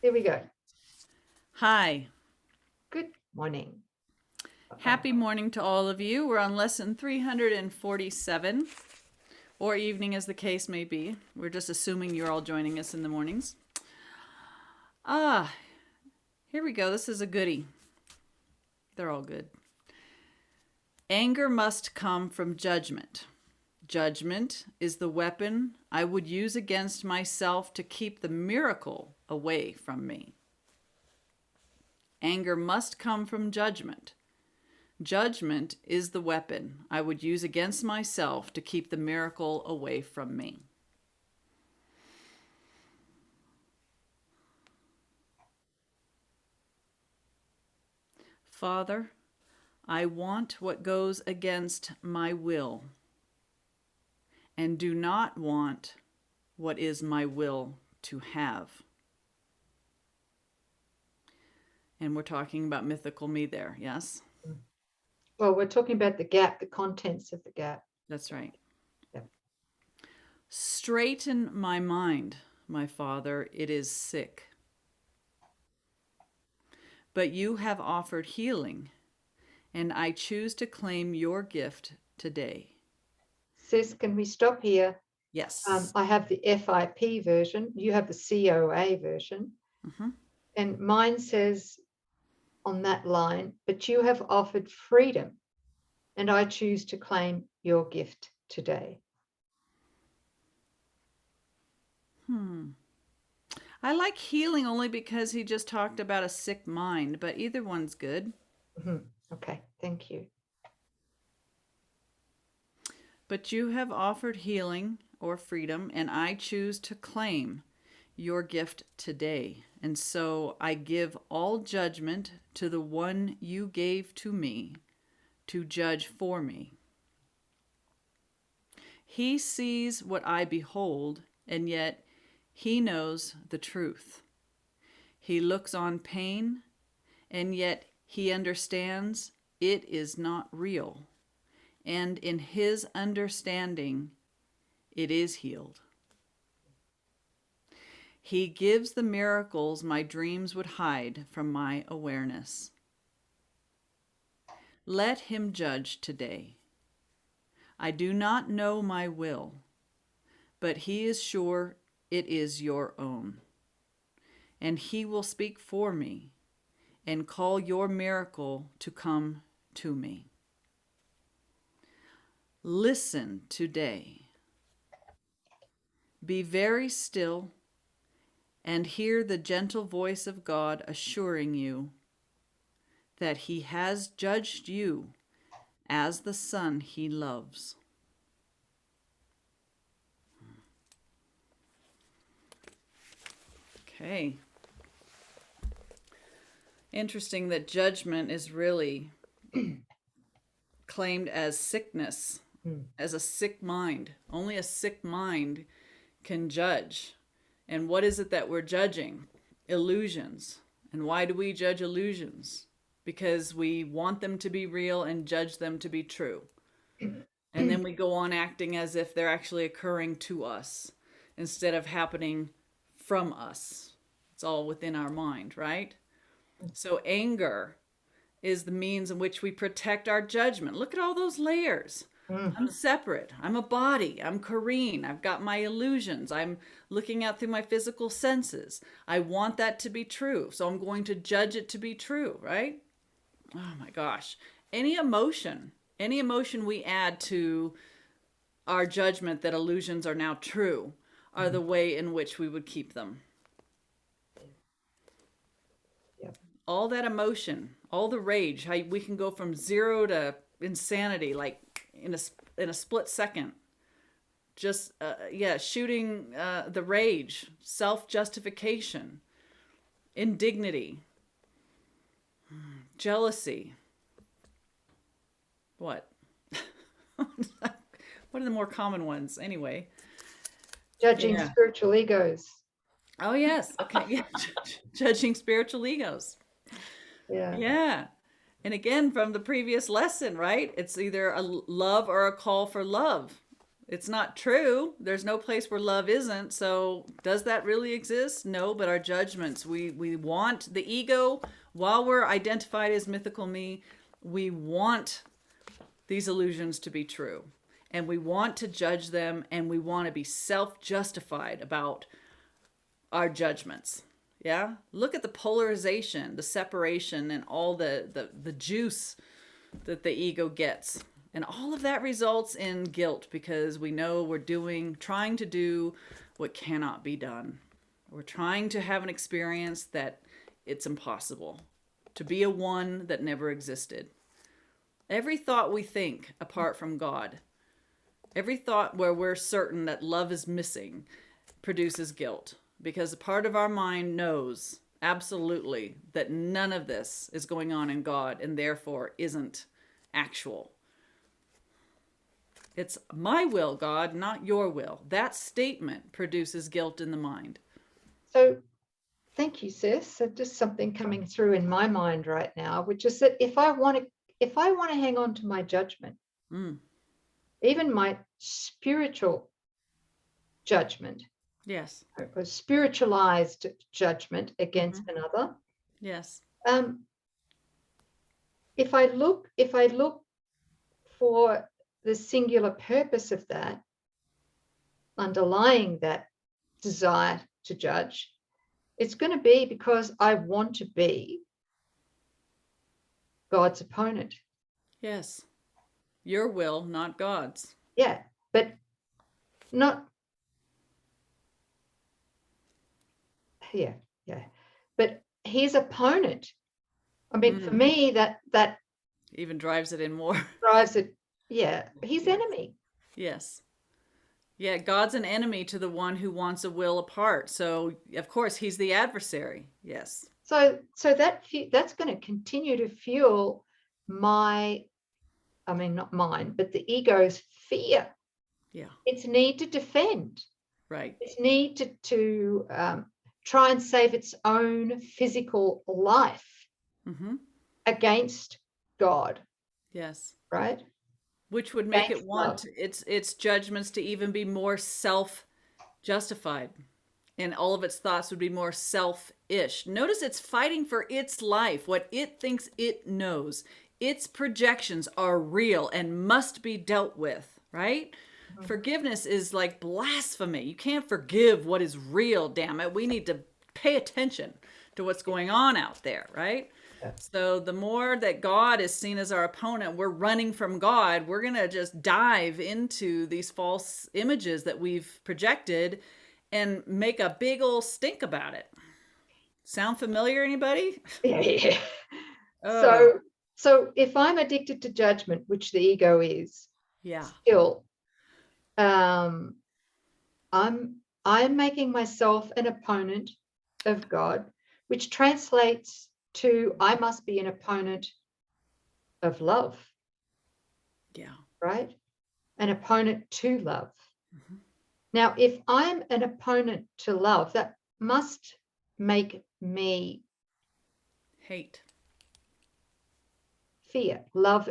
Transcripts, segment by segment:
There we go. Hi. Good morning. Happy morning to all of you. We're on lesson 347, or evening as the case may be. We're just assuming you're all joining us in the mornings. Here we go. This is a goodie. They're all good. Anger must come from judgment. Judgment is the weapon I would use against myself to keep the miracle away from me. Anger must come from judgment. Judgment is the weapon I would use against myself to keep the miracle away from me. Father, I want what goes against my will, and do not want what is my will to have. And we're talking about mythical me there, yes? Well, we're talking about the gap, the contents of the gap. That's right. Yep. Straighten my mind, my Father, it is sick. But you have offered healing, and I choose to claim your gift today. Sis, can we stop here? Yes. I have the FIP version. You have the COA version. Mm-hmm. And mine says on that line, but you have offered freedom, and I choose to claim your gift today. I like healing only because he just talked about a sick mind, but either one's good. Mm-hmm. Okay, thank you. But you have offered healing or freedom, and I choose to claim your gift today. And so I give all judgment to the one you gave to me to judge for me. He sees what I behold, and yet he knows the truth. He looks on pain, and yet he understands it is not real. And in his understanding, it is healed. He gives the miracles my dreams would hide from my awareness. Let him judge today. I do not know my will, but he is sure it is your own. And he will speak for me and call your miracle to come to me. Listen today. Be very still and hear the gentle voice of God assuring you that he has judged you as the son he loves. Okay. Interesting that judgment is really claimed as sickness, as a sick mind. Only a sick mind can judge. And what is it that we're judging? Illusions. And why do we judge illusions? Because we want them to be real and judge them to be true. And then we go on acting as if they're actually occurring to us instead of happening from us. It's all within our mind, right? So anger is the means in which we protect our judgment. Look at all those layers. I'm separate. I'm a body. I'm Coreen. I've got my illusions. I'm looking out through my physical senses. I want that to be true. So I'm going to judge it to be true, right? Oh my gosh. Any emotion we add to our judgment that illusions are now true are the way in which we would keep them. Yep. All that emotion, all the rage, how we can go from zero to insanity like in a split second. Just shooting the rage, self-justification, indignity, jealousy. What? What are the more common ones anyway? Judging spiritual egos. Oh yes. Okay. Yeah. Judging spiritual egos. Yeah. Yeah. And again, from the previous lesson, right? It's either a love or a call for love. It's not true. There's no place where love isn't. So does that really exist? No, but our judgments, we want the ego, while we're identified as mythical me, we want these illusions to be true. And we want to judge them, and we want to be self-justified about our judgments. Yeah? Look at the polarization, the separation, and all the juice that the ego gets. And all of that results in guilt because we know we're trying to do what cannot be done. We're trying to have an experience that it's impossible, to be a one that never existed. Every thought we think apart from God, every thought where we're certain that love is missing, produces guilt, because a part of our mind knows absolutely that none of this is going on in God and therefore isn't actual. It's my will, God, not your will. That statement produces guilt in the mind. So thank you, sis. So just something coming through in my mind right now, which is that if I want to hang on to my judgment, even my spiritual judgment, yes, or spiritualized judgment against another, yes, if I look for the singular purpose of that, underlying that desire to judge, it's going to be because I want to be God's opponent. yes. Your will, not God's. Yeah, but not. Yeah. But his opponent. I mean, for me, that even drives it in more. Drives it. Yeah, his enemy. Yes. Yeah, God's an enemy to the one who wants a will apart. So, of course, he's the adversary. Yes. So that's going to continue to fuel not mine, but the ego's fear. Yeah. Its need to defend. Right. Its need to try and save its own physical life against God. Yes. Right. Which would make it want its judgments to even be more self-justified. And all of its thoughts would be more self-ish. Notice it's fighting for its life, what it thinks it knows. Its projections are real and must be dealt with, right? Forgiveness is like blasphemy. You can't forgive what is real, damn it. We need to pay attention to what's going on out there, right? Yeah. So the more that God is seen as our opponent, we're running from God. We're going to just dive into these false images that we've projected and make a big old stink about it. Sound familiar, anybody? Yeah. Oh. So if I'm addicted to judgment, which the ego is, still, I'm making myself an opponent of God, which translates to I must be an opponent of love. Yeah. Right? An opponent to love. Now, if I'm an opponent to love, that must make me hate. Fear. Love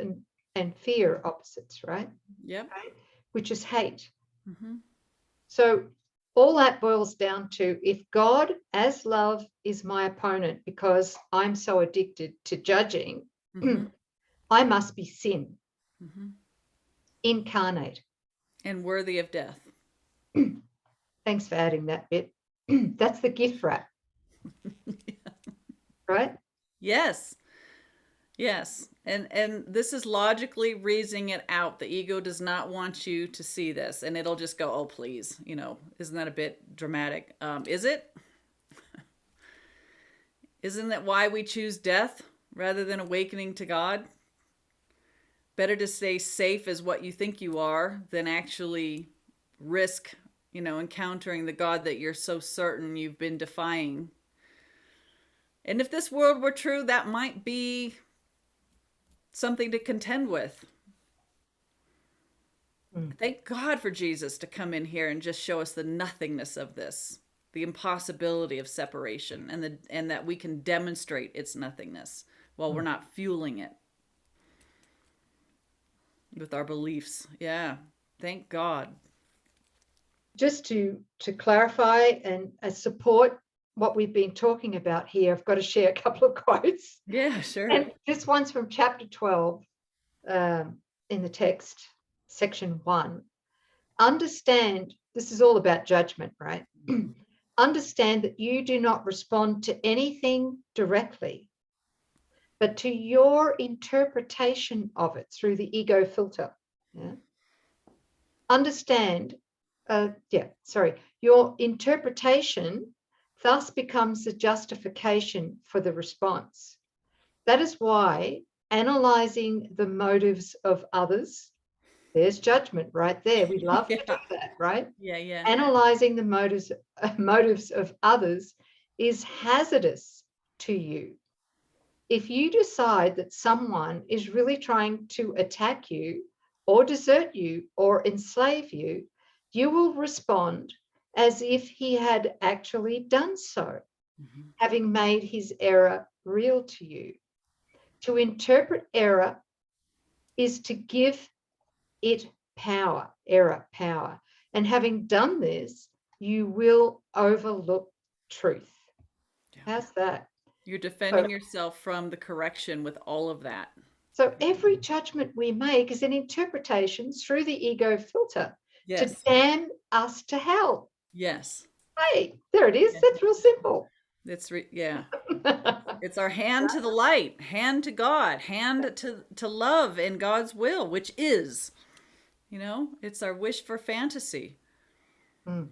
and fear are opposites, right? Yep. Right? Which is hate. So all that boils down to if God as love is my opponent because I'm so addicted to judging, I must be sin. Incarnate. And worthy of death. Thanks for adding that bit. That's the gift wrap. Right? Yes. Yes. And this is logically reasoning it out. The ego does not want you to see this. And it'll just go, oh, please. You know, isn't that a bit dramatic? Is it? Isn't that why we choose death rather than awakening to God? Better to stay safe as what you think you are than actually risk, encountering the God that you're so certain you've been defying. And if this world were true, that might be something to contend with. Thank God for Jesus to come in here and just show us the nothingness of this, the impossibility of separation, and that we can demonstrate its nothingness while we're not fueling it with our beliefs. Yeah. Thank God. Just to clarify and support what we've been talking about here, I've got to share a couple of quotes. Yeah, sure. And this one's from chapter 12 in the text, section 1. Understand, this is all about judgment, right? Understand that you do not respond to anything directly, but to your interpretation of it through the ego filter. Yeah. Understand, your interpretation thus becomes the justification for the response. That is why analyzing the motives of others, there's judgment right there. We love to do that, right? Yeah. Analyzing the motives of others is hazardous to you. If you decide that someone is really trying to attack you or desert you or enslave you, you will respond as if he had actually done so, having made his error real to you. To interpret error is to give it power, error power. And having done this, you will overlook truth. Yeah. How's that? You're defending yourself from the correction with all of that. So every judgment we make is an interpretation through the ego filter to damn us to hell. Yes. Hey, there it is. Yes. That's real simple. It's it's our hand to the light, hand to God, hand to love and God's will, which is, it's our wish for fantasy. Mm.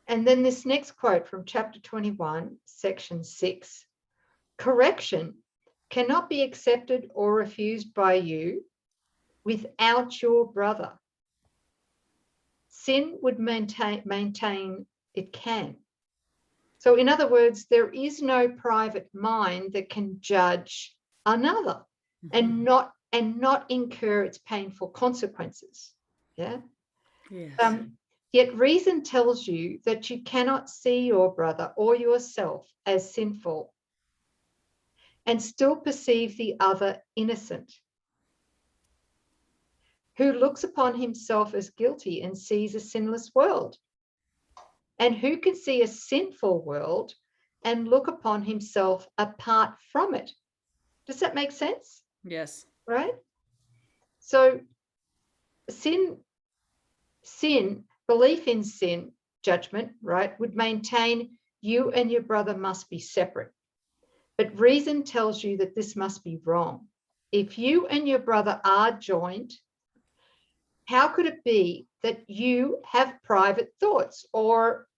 And then this next quote from chapter 21, section 6. Correction cannot be accepted or refused by you without your brother. Sin would maintain it can. So in other words, there is no private mind that can judge another and not incur its painful consequences. Yeah. Yes. Yet reason tells you that you cannot see your brother or yourself as sinful and still perceive the other innocent, who looks upon himself as guilty and sees a sinless world. And who can see a sinful world and look upon himself apart from it? Does that make sense? Yes. Right? So belief in sin, judgment, right, would maintain you and your brother must be separate. But reason tells you that this must be wrong. If you and your brother are joined, how could it be that you have private thoughts or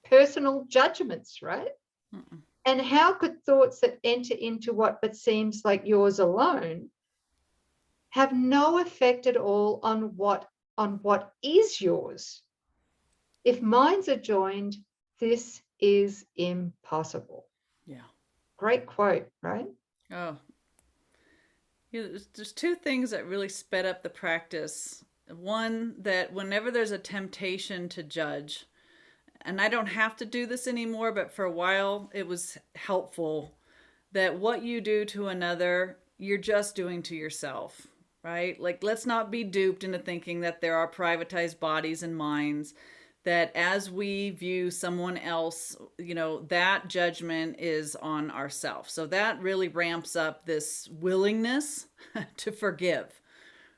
personal judgments, right? Mm-mm. And how could thoughts that enter into what but seems like yours alone have no effect at all on what is yours? If minds are joined, this is impossible. Yeah. Great quote, right? Oh. There's two things that really sped up the practice. One, that whenever there's a temptation to judge, and I don't have to do this anymore, but for a while it was helpful, that what you do to another, you're just doing to yourself, right? Like, let's not be duped into thinking that there are privatized bodies and minds, that as we view someone else, that judgment is on ourselves. So that really ramps up this willingness to forgive,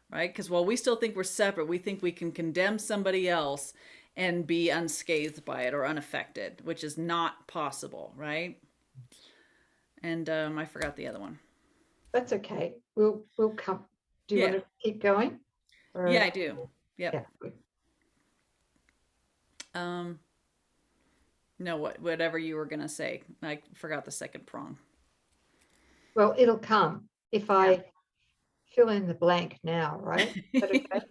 right? Because while we still think we're separate, we think we can condemn somebody else and be unscathed by it or unaffected, which is not possible, right? And I forgot the other one. That's okay. We'll come. Do you want to keep going? Or... Yeah, I do. Yep. Yeah. No, whatever you were gonna say. I forgot the second prong. Well, it'll come if I fill in the blank now, right? Is that okay?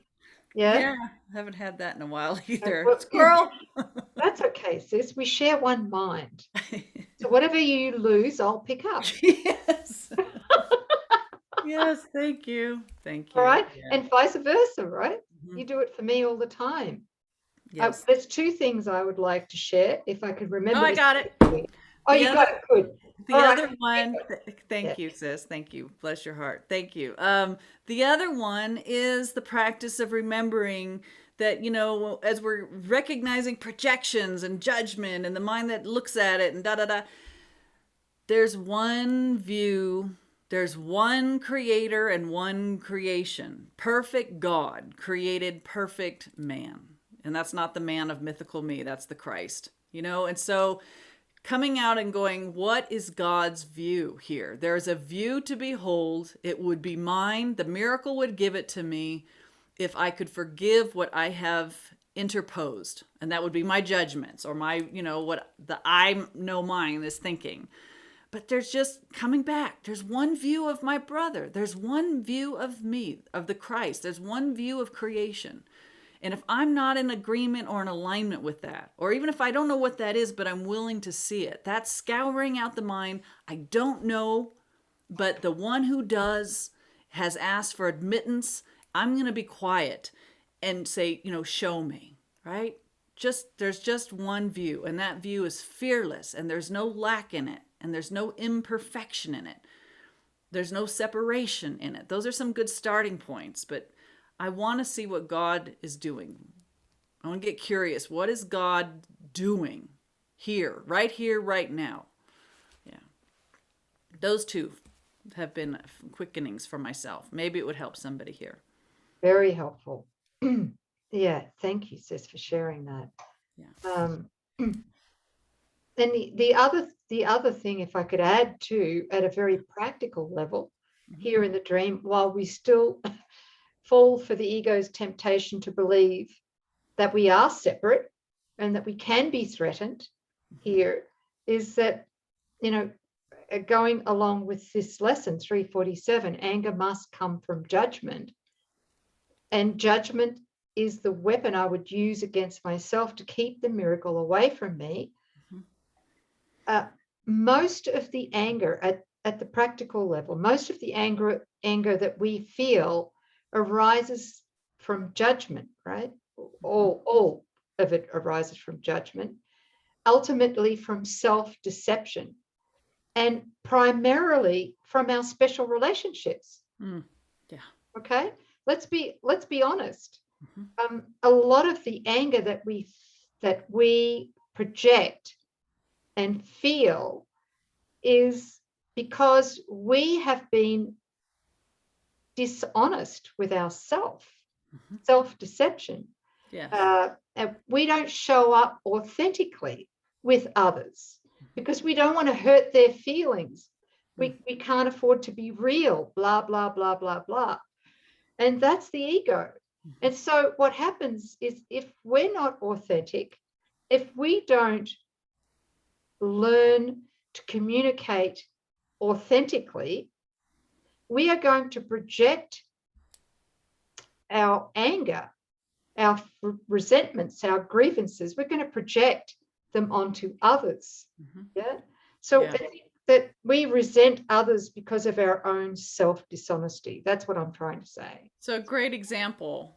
Yeah, I haven't had that in a while either. Well, squirrel. That's okay, sis. We share one mind. So whatever you lose, I'll pick up. Yes. Yes, thank you. Thank you. All right. Yeah. And vice versa, right? Mm-hmm. You do it for me all the time. Yes. There's two things I would like to share, if I could remember. Oh, I got it. Oh, The you got other, it. Good. the All right. other one, Yeah. thank you, sis. Thank you. Bless your heart. Thank you. The other one is the practice of remembering that, as we're recognizing projections and judgment and the mind that looks at it and da da da, there's one view, there's one creator and one creation. Perfect God created perfect man. And that's not the man of mythical me, that's the Christ. And so coming out and going, what is God's view here? There's a view to behold. It would be mine. The miracle would give it to me if I could forgive what I have interposed. And that would be my judgments or my, what the I know mine is thinking. But there's just coming back. There's one view of my brother. There's one view of me, of the Christ. There's one view of creation. And if I'm not in agreement or in alignment with that, or even if I don't know what that is, but I'm willing to see it, that's scouring out the mind. I don't know, but the one who does has asked for admittance. I'm going to be quiet and say, show me, right? There's just one view, and that view is fearless, and there's no lack in it, and there's no imperfection in it. There's no separation in it. Those are some good starting points, but I want to see what God is doing. I want to get curious. What is God doing here, right now? Yeah. Those two have been quickenings for myself. Maybe it would help somebody here. Very helpful. Yeah. Thank you, sis, for sharing that. Yeah. And the other thing, if I could add to, at a very practical level, here in the dream, while we still fall for the ego's temptation to believe that we are separate and that we can be threatened, here is that, going along with this lesson 347, anger must come from judgment, and judgment is the weapon I would use against myself to keep the miracle away from me. Most of the anger at the practical level, most of the anger that we feel arises from judgment, right? All of it arises from judgment, ultimately from self-deception, and primarily from our special relationships. Yeah. Okay, let's be honest. A lot of the anger that we project and feel is because we have been dishonest with ourselves, self-deception. Yes. We don't show up authentically with others because we don't want to hurt their feelings. We can't afford to be real, blah, blah, blah, blah, blah. And that's the ego. And so what happens is, if we're not authentic, if we don't learn to communicate authentically, we are going to project our anger, our resentments, our grievances. We're going to project them onto others. Yeah. So I think that we resent others because of our own self-dishonesty. That's what I'm trying to say. So a great example,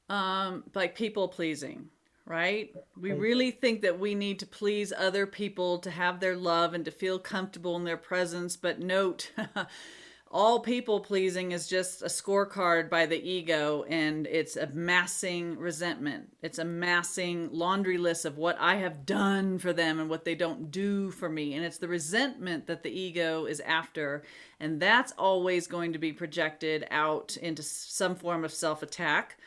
like people pleasing, right? We really think that we need to please other people to have their love and to feel comfortable in their presence. But note, all people pleasing is just a scorecard by the ego, and it's amassing resentment. It's amassing laundry lists of what I have done for them and what they don't do for me. And it's the resentment that the ego is after. And that's always going to be projected out into some form of self-attack.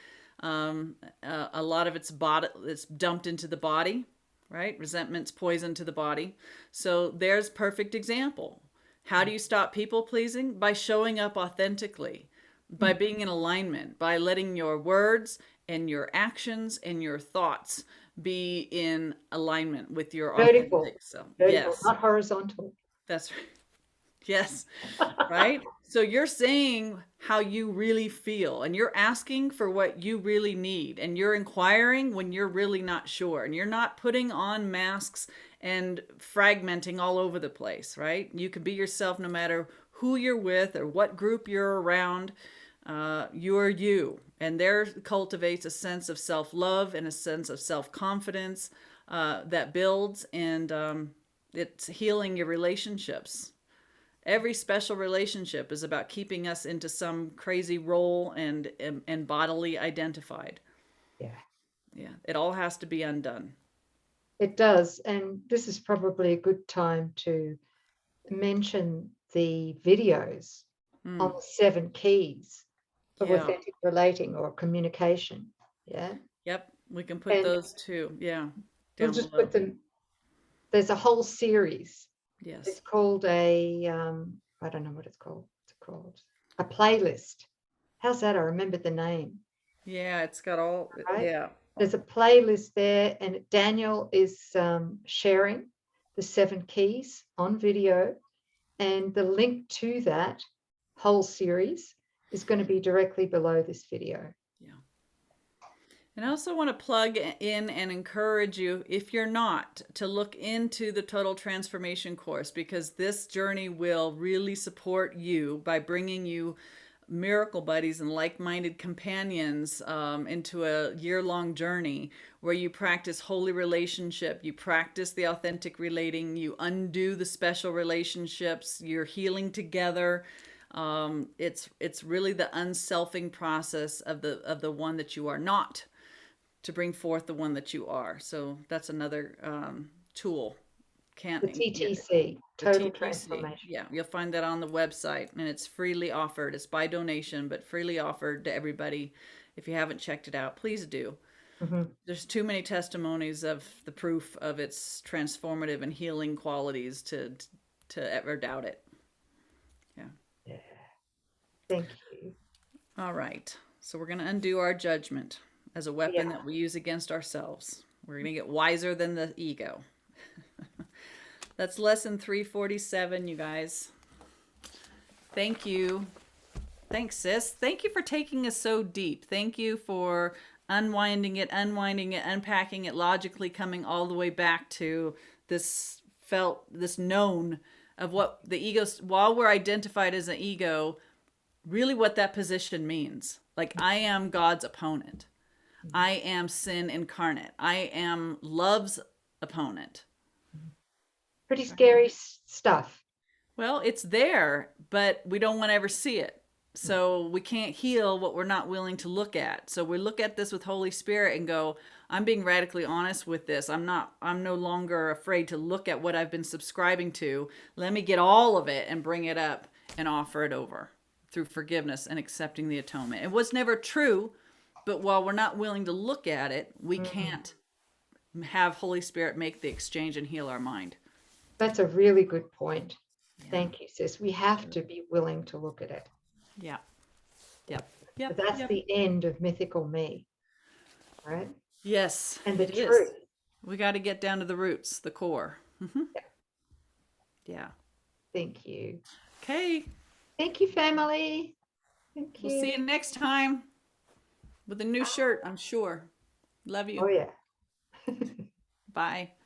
A lot of it's dumped into the body, right? Resentment's poison to the body. So there's perfect example. How do you stop people pleasing? By showing up authentically, by being in alignment, by letting your words and your actions and your thoughts be in alignment with your authentic self. Vertical, yes, not horizontal. That's right. Yes, right? So you're saying how you really feel, and you're asking for what you really need, and you're inquiring when you're really not sure, and you're not putting on masks and fragmenting all over the place, right? You can be yourself no matter who you're with or what group you're around. You're you, and there cultivates a sense of self-love and a sense of self-confidence that builds, and It's healing your relationships. Every special relationship is about keeping us into some crazy role and bodily identified. Yeah. Yeah, it all has to be undone. It does. And this is probably a good time to mention the videos on the 7 keys of Yeah. authentic relating or communication. Yeah. Yep. We can put And those too. Yeah. we'll Down just below. put them, there's a whole series. Yes. It's called a, I don't know what it's called. It's called a playlist. How's that? I remembered the name. Yeah, it's got all, Right? yeah. There's a playlist there, and Daniel is sharing the 7 keys on video, and the link to that whole series is going to be directly below this video. Yeah. And I also want to plug in and encourage you, if you're not, to look into the Total Transformation course, because this journey will really support you by bringing you miracle buddies and like-minded companions into a year-long journey where you practice holy relationship, you practice the authentic relating, you undo the special relationships, you're healing together. It's really the unselfing process of the one that you are not, to bring forth the one that you are. So that's another tool. The TTC, Total Transformation. Yeah, you'll find that on the website, and it's freely offered. It's by donation, but freely offered to everybody. If you haven't checked it out, please do. Mm-hmm. There's too many testimonies of the proof of its transformative and healing qualities to ever doubt it. Yeah. Yeah. Thank you. All right. So we're going to undo our judgment as a weapon that we use against ourselves. We're going to get wiser than the ego. That's lesson 347, you guys. Thank you. Thanks, sis. Thank you for taking us so deep. Thank you for unwinding it, unpacking it, logically coming all the way back to this known of what the ego, while we're identified as an ego, really what that position means. Like, I am God's opponent. I am sin incarnate. I am love's opponent. Pretty scary stuff. Well, it's there, but we don't want to ever see it. So we can't heal what we're not willing to look at. So we look at this with Holy Spirit and go, I'm being radically honest with this. I'm no longer afraid to look at what I've been subscribing to. Let me get all of it and bring it up and offer it over through forgiveness and accepting the atonement. It was never true, but while we're not willing to look at it, we can't have Holy Spirit make the exchange and heal our mind. That's a really good point. Yeah. Thank you, sis. We have to be willing to look at it. Yeah. Yep. But that's the end of mythical me, right? Yes. And the truth. We got to get down to the roots, the core. Mm-hmm. Yeah. Thank you. Okay. Thank you, family. Thank you. We'll see you next time with a new shirt, I'm sure. Love you. Oh, yeah. Bye.